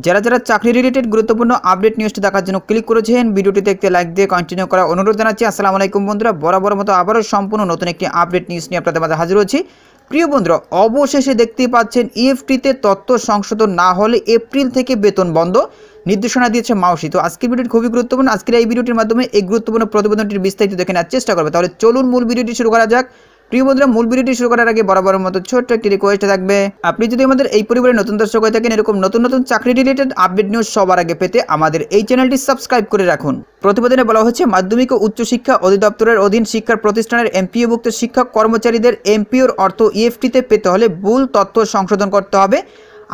যারা যারা চাকরি রিলেটেড গুরুত্বপূর্ণ আপডেট নিউজটি দেখার জন্য ক্লিক করেছেন, ভিডিওটি দেখতে লাইক দিয়ে কন্টিনিউ করার অনুরোধ জানাচ্ছি। আসসালামু আলাইকুম বন্ধুরা, বরাবর মতো আবারও সম্পূর্ণ নতুন একটি আপডেট নিউজ নিয়ে আপনাদের মাঝে হাজির হচ্ছি। প্রিয় বন্ধুরা, অবশেষে দেখতেই পাচ্ছেন ইএফটিতে তথ্য সংশোধন না হলে এপ্রিল থেকে বেতন বন্ধ নির্দেশনা দিয়েছে মাউসি। তো আজকের ভিডিওটি খুবই গুরুত্বপূর্ণ। আজকের এই ভিডিওটির মাধ্যমে এই গুরুত্বপূর্ণ প্রতিবেদনটির বিস্তারিত দেখে নেওয়ার চেষ্টা করবে। তাহলে চলুন মূল ভিডিওটি শুরু করা যাক। প্রিয় বন্ধুরা, মূল ভিডিওটি শুরু করার আগে বরাবরের মতো ছোট্ট একটি রিকোয়েস্ট থাকবে, আপনি যদি আমাদের এই পরিবারের নতুন দর্শক হয়ে থাকেন, এরকম নতুন নতুন চাকরি রিলেটেড আপডেট নিউজ সবার আগে পেতে আমাদের এই চ্যানেলটি সাবস্ক্রাইব করে রাখুন। প্রতিবেদনে বলা হচ্ছে, মাধ্যমিক ও উচ্চশিক্ষা অধিদপ্তরের অধীন শিক্ষা প্রতিষ্ঠানের এমপিওভুক্ত শিক্ষক কর্মচারীদের এমপিওর অর্থ ইএফটিতে পেতে হলে ভুল তথ্য সংশোধন করতে হবে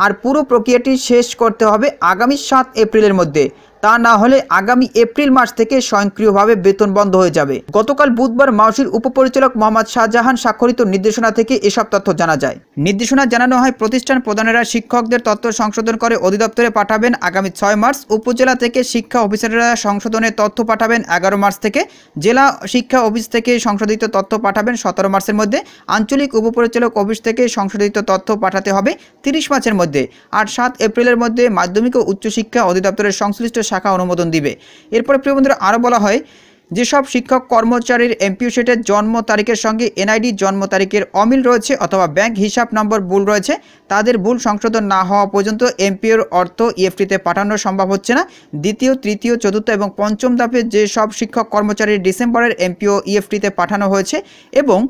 আর পুরো প্রক্রিয়াটি শেষ করতে হবে আগামী 7 এপ্রিলের মধ্যে। তা না হলে আগামী এপ্রিল মাস থেকে স্বয়ংক্রিয়ভাবে বেতন বন্ধ হয়ে যাবে। গতকাল বুধবার মাউসির উপপরিচালক মোহাম্মদ শাহজাহান স্বাক্ষরিত নির্দেশনা থেকে এসব তথ্য জানা যায়। নির্দেশনা জানানো হয়, প্রতিষ্ঠান প্রধানেরা শিক্ষকদের তথ্য সংশোধন করে অধিদপ্তরে পাঠাবেন আগামী 6 মার্চ, উপজেলা থেকে শিক্ষা অফিসাররা সংশোধনের তথ্য পাঠাবেন 11 মার্চ থেকে, জেলা শিক্ষা অফিস থেকে সংশোধিত তথ্য পাঠাবেন 17 মার্চের মধ্যে, আঞ্চলিক উপপরিচালক অফিস থেকে সংশোধিত তথ্য পাঠাতে হবে 30 মার্চের মধ্যে, আর 7 এপ্রিলের মধ্যে মাধ্যমিক ও উচ্চশিক্ষা অধিদপ্তরের সংশ্লিষ্ট শাখা অনুমোদন দিবে। এরপরে প্রিয় বন্ধুরা, আরও বলা হয়, যেসব শিক্ষক কর্মচারীর এমপিও শিটের জন্ম তারিখের সঙ্গে এনআইডি জন্ম তারিখের অমিল রয়েছে অথবা ব্যাংক হিসাব নম্বর ভুল রয়েছে, তাদের ভুল সংশোধন না হওয়া পর্যন্ত এমপিওর অর্থ ইএফটিতে পাঠানো সম্ভব হচ্ছে না। দ্বিতীয়, তৃতীয়, চতুর্থ এবং পঞ্চম ধাপে যেসব শিক্ষক কর্মচারীর ডিসেম্বরের এমপিও ইএফটিতে পাঠানো হয়েছে এবং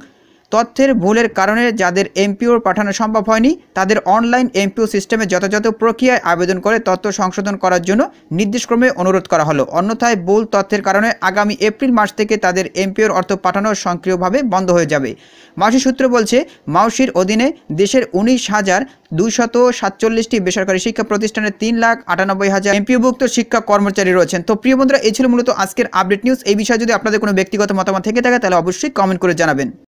তথ্যের ভুলের কারণে যাদের এমপিও পাঠানো সম্ভব হয়নি, তাদের অনলাইন এমপিও সিস্টেমে যথাযথ প্রক্রিয়ায় আবেদন করে তথ্য সংশোধন করার জন্য নির্দেশক্রমে অনুরোধ করা হলো। অন্যথায় ভুল তথ্যের কারণে আগামী এপ্রিল মাস থেকে তাদের এমপিওর অর্থ পাঠানো স্বয়ংক্রিয়ভাবে বন্ধ হয়ে যাবে। মাউসি সূত্র বলছে, মাউসির অধীনে দেশের 19,247টি বেসরকারি শিক্ষা প্রতিষ্ঠানের 3,98,000 এমপিওভুক্ত শিক্ষা কর্মচারী রয়েছেন। তো প্রিয় বন্ধুরা, এই ছিল মূলত আজকের আপডেট নিউজ। এই বিষয়ে যদি আপনাদের কোনো ব্যক্তিগত মতামত থেকে থাকে তাহলে অবশ্যই কমেন্ট করে জানাবেন।